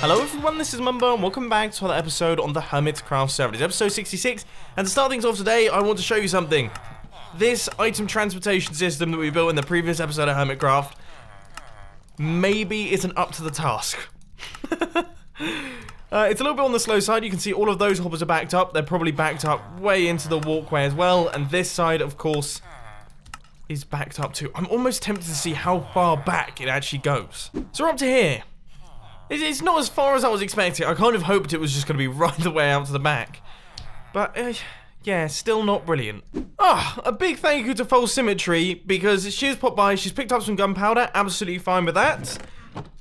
Hello everyone, this is Mumbo and welcome back to another episode on the Hermitcraft server. It's episode 66, and to start things off today, I want to show you something. This item transportation system that we built in the previous episode of Hermitcraft maybe isn't up to the task. It's a little bit on the slow side. You can see all of those hoppers are backed up. They're probably backed up way into the walkway as well, and this side, of course, is backed up too. I'm almost tempted to see how far back it actually goes. So we're up to here. It's not as far as I was expecting. I kind of hoped it was just going to be right the way out to the back. But, yeah, still not brilliant. A big thank you to Full Symmetry, because she has popped by, she's picked up some gunpowder, absolutely fine with that.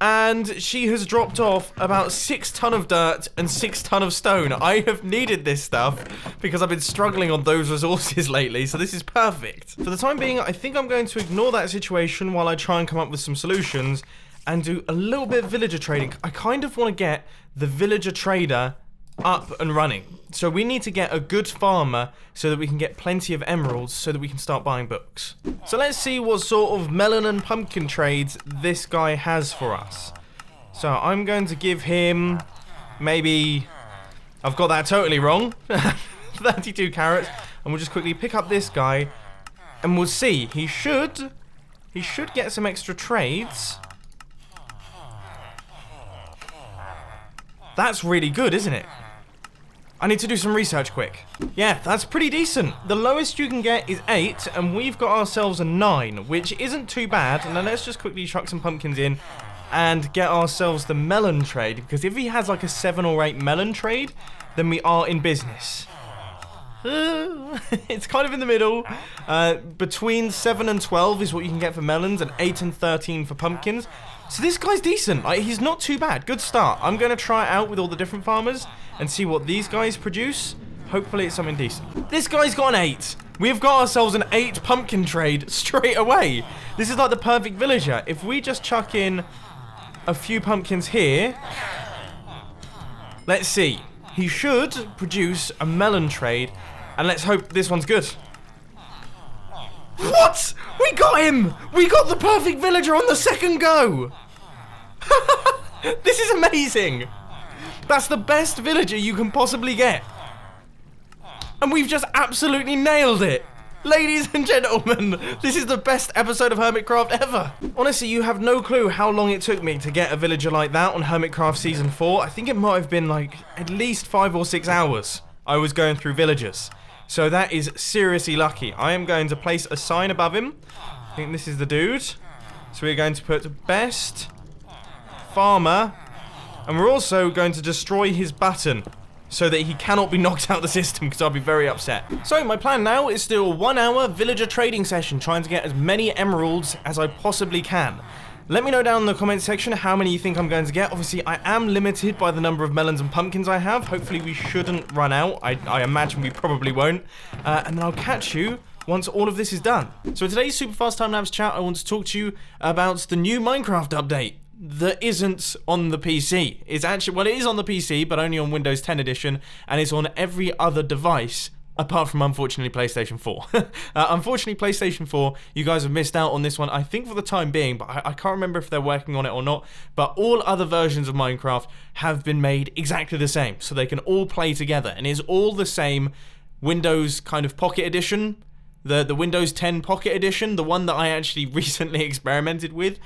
And she has dropped off about 6 tons of dirt and 6 tons of stone. I have needed this stuff because I've been struggling on those resources lately, so this is perfect. For the time being, I think I'm going to ignore that situation while I try and come up with some solutions and do a little bit of villager trading. I kind of want to get the villager trader up and running. So we need to get a good farmer so that we can get plenty of emeralds so that we can start buying books. So let's see what sort of melon and pumpkin trades this guy has for us. So I'm going to give him maybe, I've got that totally wrong, 32 carrots, and we'll just quickly pick up this guy and we'll see. He should get some extra trades. That's really good, isn't it? I need to do some research quick. Yeah, that's pretty decent. The lowest you can get is 8, and we've got ourselves a 9, which isn't too bad. And then let's just quickly chuck some pumpkins in and get ourselves the melon trade, because if he has like a 7 or 8 melon trade, then we are in business. It's kind of in the middle. Between 7 and 12 is what you can get for melons, and 8 and 13 for pumpkins. So this guy's decent. He's not too bad. Good start. I'm going to try it out with all the different farmers and see what these guys produce. Hopefully it's something decent. This guy's got an 8. We've got ourselves an 8 pumpkin trade straight away. This is like the perfect villager. If we just chuck in a few pumpkins here. Let's see. He should produce a melon trade. And let's hope this one's good. What? We got him! We got the perfect villager on the second go! This is amazing! That's the best villager you can possibly get. And we've just absolutely nailed it! Ladies and gentlemen, this is the best episode of Hermitcraft ever! Honestly, you have no clue how long it took me to get a villager like that on Hermitcraft Season 4. I think it might have been like at least 5 or 6 hours I was going through villagers. So that is seriously lucky. I am going to place a sign above him. I think this is the dude. So we're going to put best farmer. And we're also going to destroy his button so that he cannot be knocked out of the system, because I'll be very upset. So my plan now is still 1 hour villager trading session, trying to get as many emeralds as I possibly can. Let me know down in the comment section how many you think I'm going to get. Obviously, I am limited by the number of melons and pumpkins I have. Hopefully, we shouldn't run out. I imagine we probably won't. And then I'll catch you once all of this is done. So in today's super fast time-lapse chat, I want to talk to you about the new Minecraft update that isn't on the PC. It's actually, well, it is on the PC, but only on Windows 10 edition, and it's on every other device apart from, unfortunately, PlayStation 4. Unfortunately, PlayStation 4, you guys have missed out on this one, I think for the time being, but I can't remember if they're working on it or not. But all other versions of Minecraft have been made exactly the same, so they can all play together. And it's all the same Windows kind of Pocket Edition, the Windows 10 Pocket Edition, the one that I actually recently experimented with.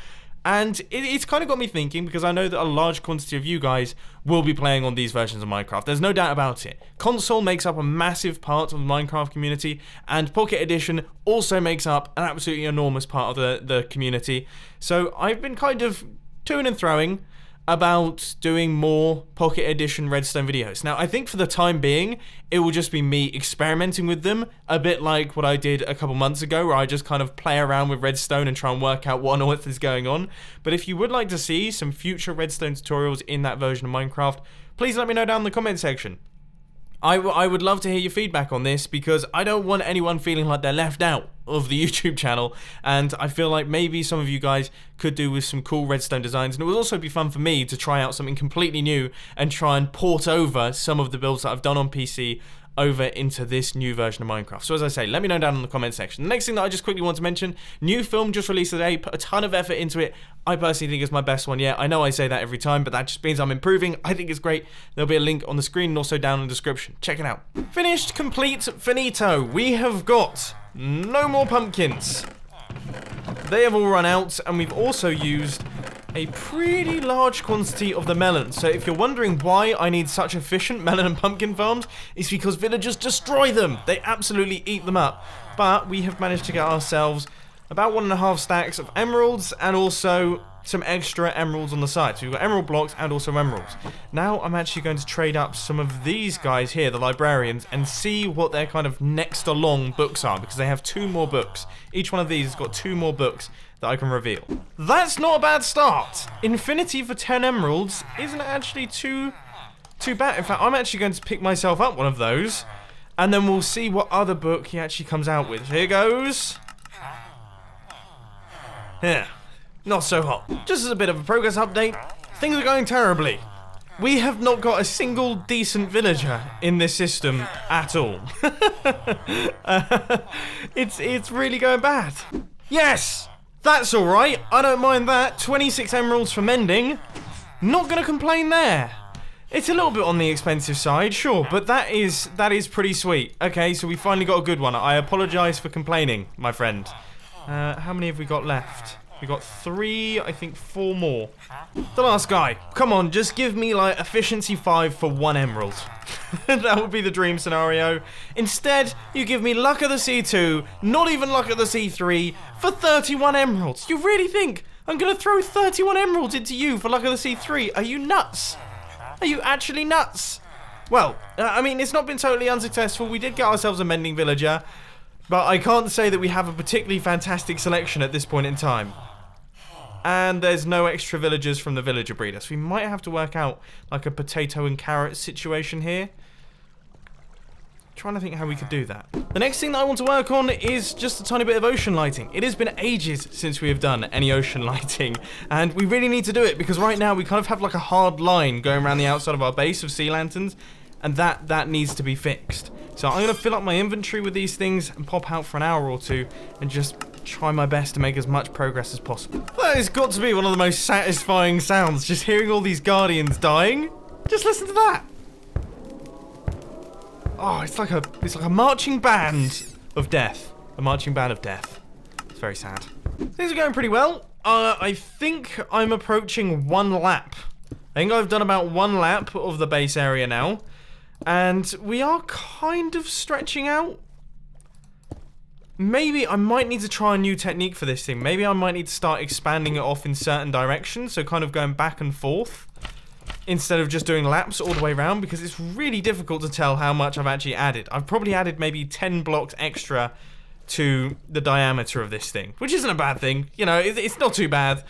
And it's kind of got me thinking, because I know that a large quantity of you guys will be playing on these versions of Minecraft. There's no doubt about it. Console makes up a massive part of the Minecraft community, and Pocket Edition also makes up an absolutely enormous part of the community. So I've been kind of toing and throwing about doing more Pocket Edition Redstone videos. Now, I think for the time being, it will just be me experimenting with them, a bit like what I did a couple months ago, where I just kind of play around with Redstone and try and work out what on earth is going on. But if you would like to see some future Redstone tutorials in that version of Minecraft, please let me know down in the comment section. I would love to hear your feedback on this, because I don't want anyone feeling like they're left out of the YouTube channel, and I feel like maybe some of you guys could do with some cool Redstone designs, and it would also be fun for me to try out something completely new and try and port over some of the builds that I've done on PC over into this new version of Minecraft. So as I say, let me know down in the comment section. The next thing that I just quickly want to mention, new film just released today, put a ton of effort into it. I personally think it's my best one yet. I know I say that every time, but that just means I'm improving. I think it's great. There'll be a link on the screen and also down in the description. Check it out. Finished, complete, finito. We have got no more pumpkins. They have all run out, and we've also used a pretty large quantity of the melon. So if you're wondering why I need such efficient melon and pumpkin farms, it's because villagers destroy them. They absolutely eat them up. But we have managed to get ourselves about 1.5 stacks of emeralds and also some extra emeralds on the side. So we've got emerald blocks and also emeralds. Now I'm actually going to trade up some of these guys here, the librarians, and see what their kind of next along books are, because they have 2 more books. Each one of these has got 2 more books that I can reveal. That's not a bad start. Infinity for 10 emeralds isn't actually too bad. In fact, I'm actually going to pick myself up one of those, and then we'll see what other book he actually comes out with. Here goes. Yeah, not so hot. Just as a bit of a progress update, things are going terribly. We have not got a single decent villager in this system at all. It's really going bad. Yes! That's alright, I don't mind that. 26 emeralds for mending. Not gonna complain there. It's a little bit on the expensive side, sure, but that is pretty sweet. Okay, so we finally got a good one. I apologise for complaining, my friend. How many have we got left? We got 3, I think 4 more. The last guy. Come on, just give me like efficiency 5 for 1 emerald. That would be the dream scenario. Instead, you give me luck of the C2, not even luck of the C3, for 31 emeralds. You really think I'm gonna throw 31 emeralds into you for luck of the C3? Are you nuts? Are you actually nuts? Well, I mean, it's not been totally unsuccessful. We did get ourselves a mending villager, but I can't say that we have a particularly fantastic selection at this point in time. And there's no extra villagers from the villager breeder, so we might have to work out like a potato and carrot situation here. Trying to think how we could do that. The next thing that I want to work on is just a tiny bit of ocean lighting. It has been ages since we have done any ocean lighting, and we really need to do it because right now we kind of have like a hard line going around the outside of our base of sea lanterns, and that needs to be fixed. So I'm going to fill up my inventory with these things and pop out for an hour or two and just try my best to make as much progress as possible. That has got to be one of the most satisfying sounds, just hearing all these guardians dying. Just listen to that. Oh, it's like a marching band of death. A marching band of death. It's very sad. Things are going pretty well. I think I'm approaching 1 lap. I think I've done about 1 lap of the base area now. And we are kind of stretching out. Maybe I might need to try a new technique for this thing. Maybe I might need to start expanding it off in certain directions. So kind of going back and forth, instead of just doing laps all the way around, because it's really difficult to tell how much I've actually added. I've probably added maybe 10 blocks extra to the diameter of this thing, which isn't a bad thing. You know, it's not too bad.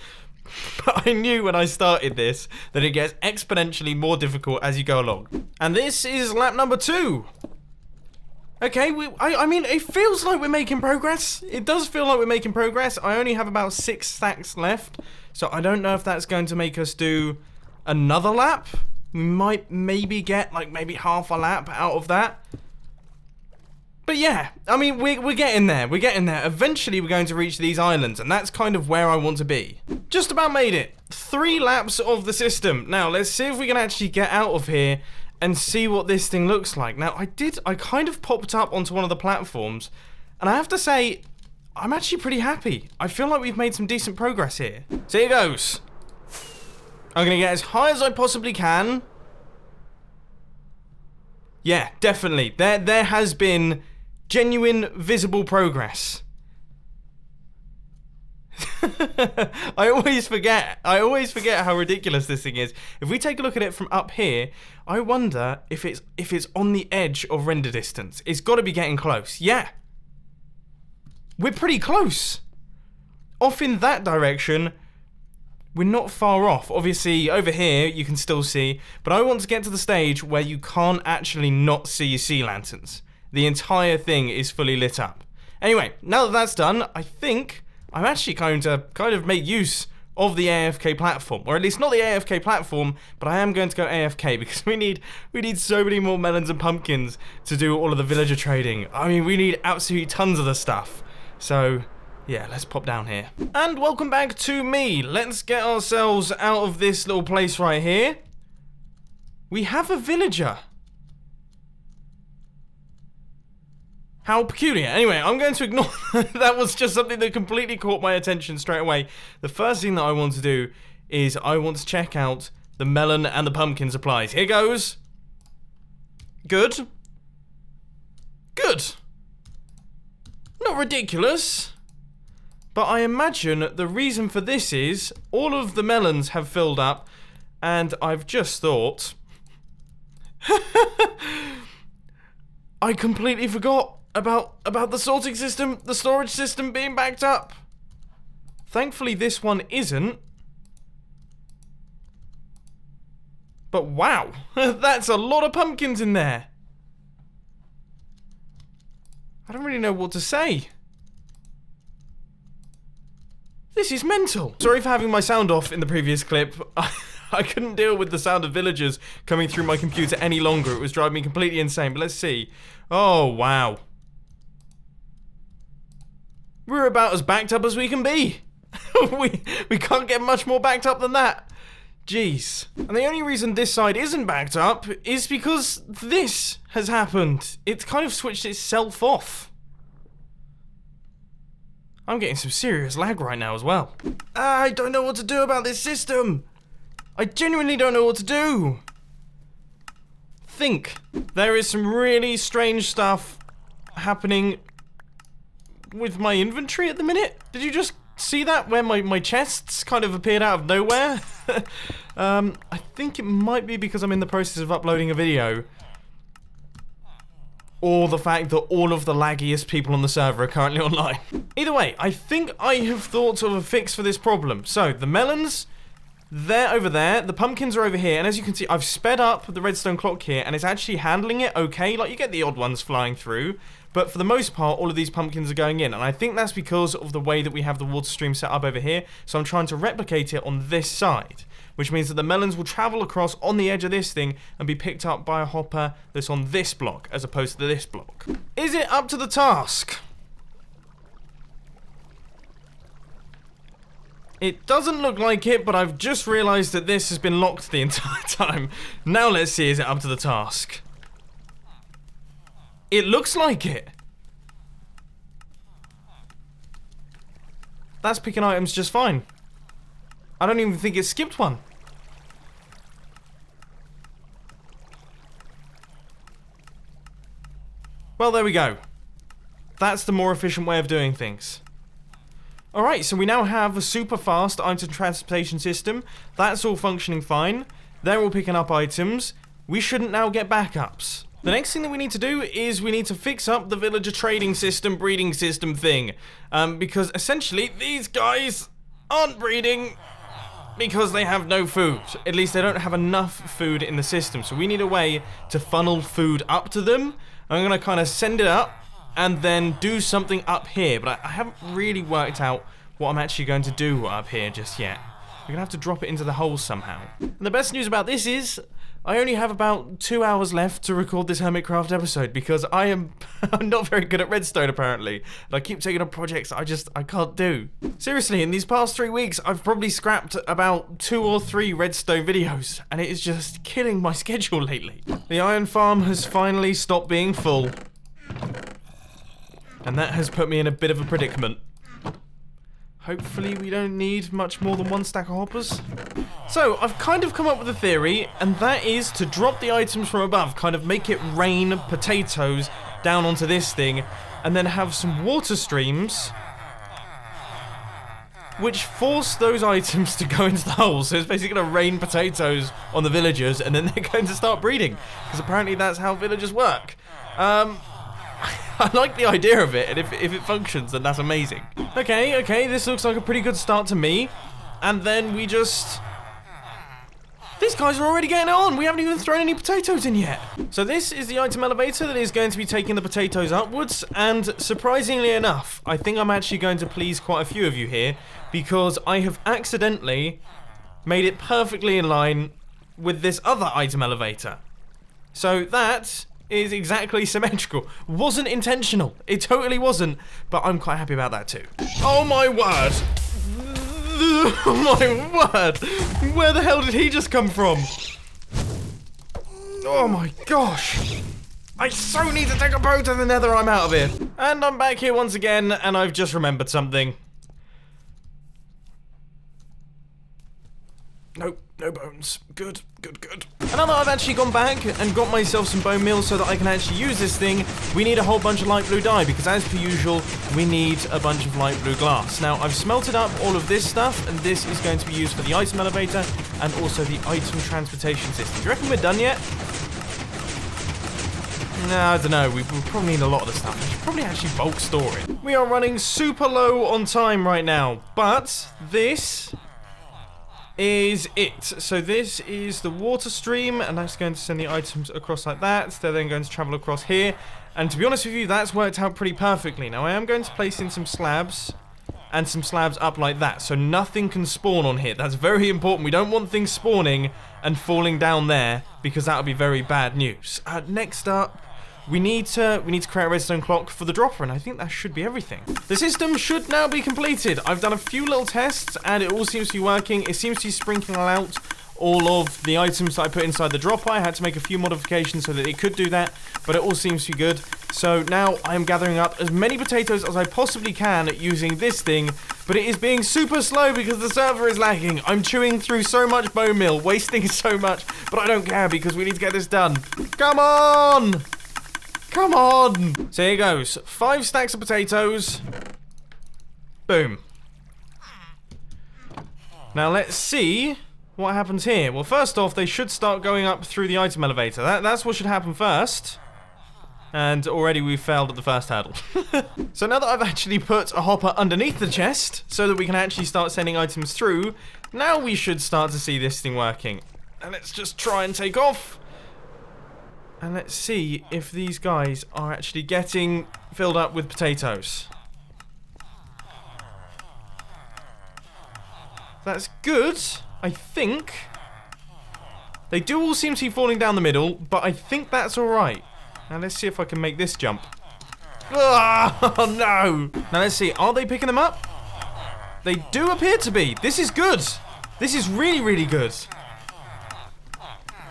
But I knew when I started this that it gets exponentially more difficult as you go along. And this is lap number 2. Okay, I mean, it feels like we're making progress. It does feel like we're making progress. I only have about 6 stacks left, so I don't know if that's going to make us do another lap. We might maybe get like maybe half a lap out of that. But yeah, I mean, we're getting there. We're getting there. Eventually, we're going to reach these islands, and that's kind of where I want to be. Just about made it. 3 laps of the system. Now, let's see if we can actually get out of here and see what this thing looks like. Now, I kind of popped up onto one of the platforms, and I have to say, I'm actually pretty happy. I feel like we've made some decent progress here. So here goes. I'm going to get as high as I possibly can. Yeah, definitely. There has been genuine, visible progress. I always forget how ridiculous this thing is. If we take a look at it from up here, I wonder if it's on the edge of render distance. It's got to be getting close. Yeah. We're pretty close. Off in that direction, we're not far off. Obviously, over here, you can still see, but I want to get to the stage where you can't actually not see your sea lanterns. The entire thing is fully lit up. Anyway, now that that's done, I think I'm actually going to kind of make use of the AFK platform, or at least not the AFK platform, but I am going to go AFK because we need so many more melons and pumpkins to do all of the villager trading. I mean, we need absolutely tons of the stuff. So yeah, let's pop down here. And welcome back to me. Let's get ourselves out of this little place right here. We have a villager. How peculiar. Anyway, I'm going to ignore that. Was just something that completely caught my attention straight away. The first thing that I want to do is I want to check out the melon and the pumpkin supplies. Here goes. Good. Good. Not ridiculous. But I imagine the reason for this is all of the melons have filled up, and I've just thought I completely forgot about the sorting system, the storage system being backed up. Thankfully this one isn't. But wow, that's a lot of pumpkins in there. I don't really know what to say. This is mental. Sorry for having my sound off in the previous clip. I couldn't deal with the sound of villagers coming through my computer any longer. It was driving me completely insane. But let's see. Oh, wow. We're about as backed up as we can be. we can't get much more backed up than that. Jeez. And the only reason this side isn't backed up is because this has happened. It's kind of switched itself off. I'm getting some serious lag right now as well. I don't know what to do about this system. I genuinely don't know what to do. Think. There is some really strange stuff happening with my inventory at the minute. Did you just see that? Where my chests kind of appeared out of nowhere? I think it might be because I'm in the process of uploading a video. Or the fact that all of the laggiest people on the server are currently online. Either way, I think I have thought of a fix for this problem. So, the melons, they're over there, the pumpkins are over here, and as you can see, I've sped up the redstone clock here, and it's actually handling it okay. Like, you get the odd ones flying through, but for the most part, all of these pumpkins are going in, and I think that's because of the way that we have the water stream set up over here, so I'm trying to replicate it on this side, which means that the melons will travel across on the edge of this thing and be picked up by a hopper that's on this block, as opposed to this block. Is it up to the task? It doesn't look like it, but I've just realised that this has been locked the entire time. Now let's see, is it up to the task? It looks like it. That's picking items just fine. I don't even think it skipped one. Well, there we go. That's the more efficient way of doing things. Alright, so we now have a super fast item transportation system. That's all functioning fine. They're all picking up items. We shouldn't now get backups. The next thing that we need to do is we need to fix up the villager trading system, breeding system thing. Because essentially, these guys aren't breeding because they have no food. At least they don't have enough food in the system. So we need a way to funnel food up to them. I'm going to kind of send it up and then do something up here. But I haven't really worked out what I'm actually going to do up here just yet. We're going to have to drop it into the hole somehow. And the best news about this is I only have about 2 hours left to record this Hermitcraft episode because I'm not very good at Redstone apparently. And I keep taking on projects I can't do. Seriously, in these past 3 weeks, I've probably scrapped about 2 or 3 Redstone videos, and it is just killing my schedule lately. The iron farm has finally stopped being full, and that has put me in a bit of a predicament. Hopefully we don't need much more than 1 stack of hoppers. So, I've kind of come up with a theory, and that is to drop the items from above, kind of make it rain potatoes down onto this thing, and then have some water streams which force those items to go into the hole. So it's basically going to rain potatoes on the villagers, and then they're going to start breeding, because apparently that's how villagers work. I like the idea of it, and if it functions, then that's amazing. Okay, this looks like a pretty good start to me. And then we just These guys are already getting it on. We haven't even thrown any potatoes in yet. So this is the item elevator that is going to be taking the potatoes upwards. And surprisingly enough, I think I'm actually going to please quite a few of you here, because I have accidentally made it perfectly in line with this other item elevator. So that is exactly symmetrical. Wasn't intentional. It totally wasn't. But I'm quite happy about that too. Oh my word. Oh my word! Where the hell did he just come from? Oh my gosh! I so need to take a boat to the nether, I'm out of here. And I'm back here once again, and I've just remembered something. Nope, no bones. Good, good, good. And now that I've actually gone back and got myself some bone meal so that I can actually use this thing, we need a whole bunch of light blue dye, because as per usual, we need a bunch of light blue glass. Now, I've smelted up all of this stuff, and this is going to be used for the item elevator and also the item transportation system. Do you reckon we're done yet? No, I don't know. We probably need a lot of the stuff. We should probably actually bulk store it. We are running super low on time right now, but this is it. So this is the water stream, and that's going to send the items across like that. They're then going to travel across here, and to be honest with you, that's worked out pretty perfectly. Now I am going to place in some slabs and some slabs up like that, so nothing can spawn on here. That's very important. We don't want things spawning and falling down there, because that would be very bad news. Next up, we need to create a redstone clock for the dropper, and I think that should be everything. The system should now be completed. I've done a few little tests, and it all seems to be working. It seems to be sprinkling out all of the items that I put inside the dropper. I had to make a few modifications so that it could do that, but it all seems to be good. So now I am gathering up as many potatoes as I possibly can using this thing, but it is being super slow because the server is lagging. I'm chewing through so much bone meal, wasting so much, but I don't care because we need to get this done. Come on! Come on! So here goes. 5 stacks of potatoes. Boom. Now let's see what happens here. Well, first off, they should start going up through the item elevator. That's what should happen first. And already we failed at the first hurdle. So now that I've actually put a hopper underneath the chest so that we can actually start sending items through, now we should start to see this thing working. And let's just try and take off. And let's see if these guys are actually getting filled up with potatoes. That's good, I think. They do all seem to be falling down the middle, but I think that's alright. Now let's see if I can make this jump. Oh no! Now let's see, are they picking them up? They do appear to be. This is good. This is really, really good.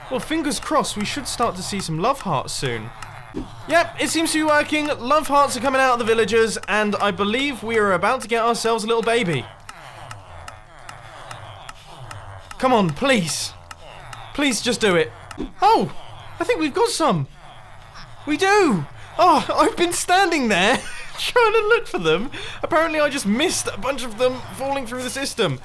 Well, fingers crossed, we should start to see some love hearts soon. Yep, it seems to be working. Love hearts are coming out of the villagers, and I believe we are about to get ourselves a little baby. Come on, please. Please just do it. Oh, I think we've got some. We do. Oh, I've been standing there trying to look for them. Apparently, I just missed a bunch of them falling through the system.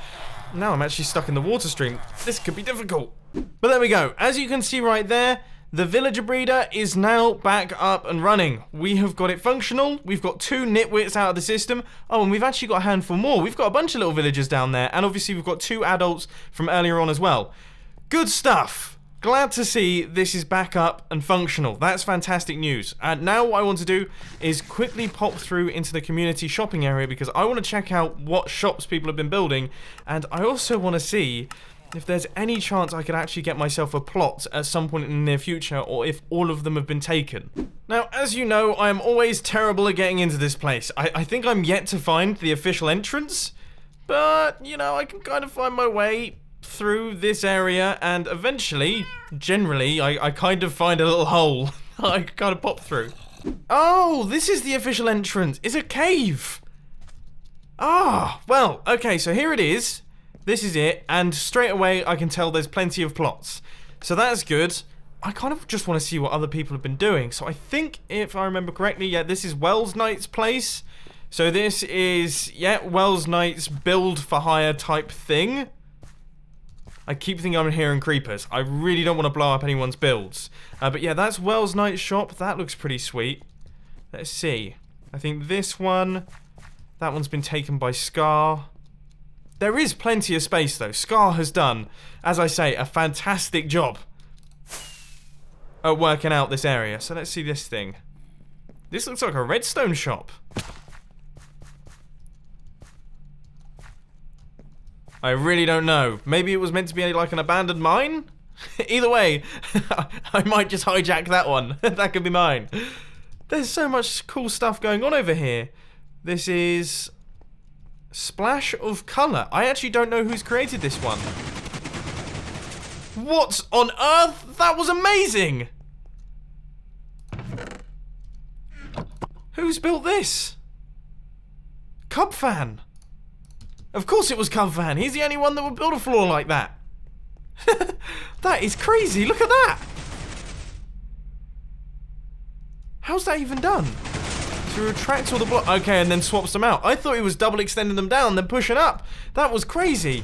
Now I'm actually stuck in the water stream. This could be difficult. But there we go. As you can see right there, the villager breeder is now back up and running. We have got it functional. We've got 2 nitwits out of the system. Oh, and we've actually got a handful more. We've got a bunch of little villagers down there. And obviously we've got 2 adults from earlier on as well. Good stuff. Glad to see this is back up and functional. That's fantastic news. And now what I want to do is quickly pop through into the community shopping area, because I want to check out what shops people have been building. And I also want to see if there's any chance I could actually get myself a plot at some point in the near future, or if all of them have been taken. Now, as you know, I am always terrible at getting into this place. I think I'm yet to find the official entrance, but, you know, I can kind of find my way through this area, and eventually, generally, I kind of find a little hole I can kind of pop through. Oh, this is the official entrance. It's a cave. Ah, well, okay, so here it is. This is it, and straight away I can tell there's plenty of plots. So that's good. I kind of just want to see what other people have been doing. So I think, if I remember correctly, yeah, this is Wells Knight's place. So this is, yeah, Wells Knight's build for hire type thing. I keep thinking I'm hearing creepers. I really don't want to blow up anyone's builds. But yeah, that's Wells Knight's shop. That looks pretty sweet. Let's see. I think this one, that one's been taken by Scar. There is plenty of space though. Scar has done, as I say, a fantastic job at working out this area. So let's see this thing. This looks like a redstone shop. I really don't know. Maybe it was meant to be like an abandoned mine? Either way, I might just hijack that one. That could be mine. There's so much cool stuff going on over here. This is Splash of Colour. I actually don't know who's created this one. What on earth? That was amazing! Who's built this? Cubfan. Of course it was Cubfan. He's the only one that would build a floor like that. That is crazy. Look at that. How's that even done? To retract all the blocks. Okay, and then swaps them out. I thought he was double extending them down, then pushing up. That was crazy.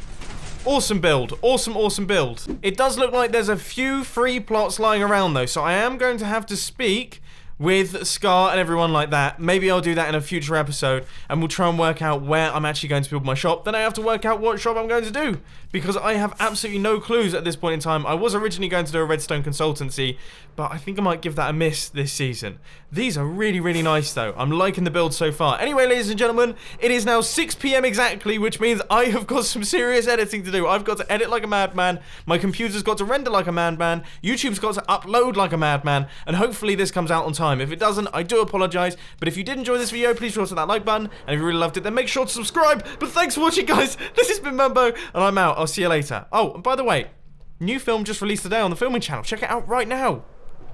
Awesome build. Awesome, awesome build. It does look like there's a few free plots lying around though, so I am going to have to speak with Scar and everyone like that. Maybe I'll do that in a future episode, and we'll try and work out where I'm actually going to build my shop. Then I have to work out what shop I'm going to do, because I have absolutely no clues at this point in time. I was originally going to do a redstone consultancy, but I think I might give that a miss this season. These are really, really nice though. I'm liking the build so far. Anyway, ladies and gentlemen, it is now 6 PM exactly, which means I have got some serious editing to do. I've got to edit like a madman. My computer's got to render like a madman. YouTube's got to upload like a madman, and hopefully this comes out on time. If it doesn't, I do apologize. But if you did enjoy this video, please sure to hit that like button, and if you really loved it, then make sure to subscribe. But thanks for watching, guys. This has been Mumbo, and I'm out. I'll see you later. Oh, and by the way, new film just released today on the filming channel. Check it out right now.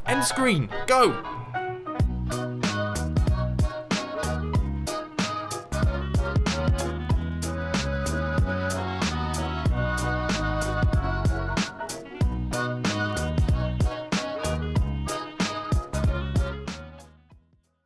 End screen. Go.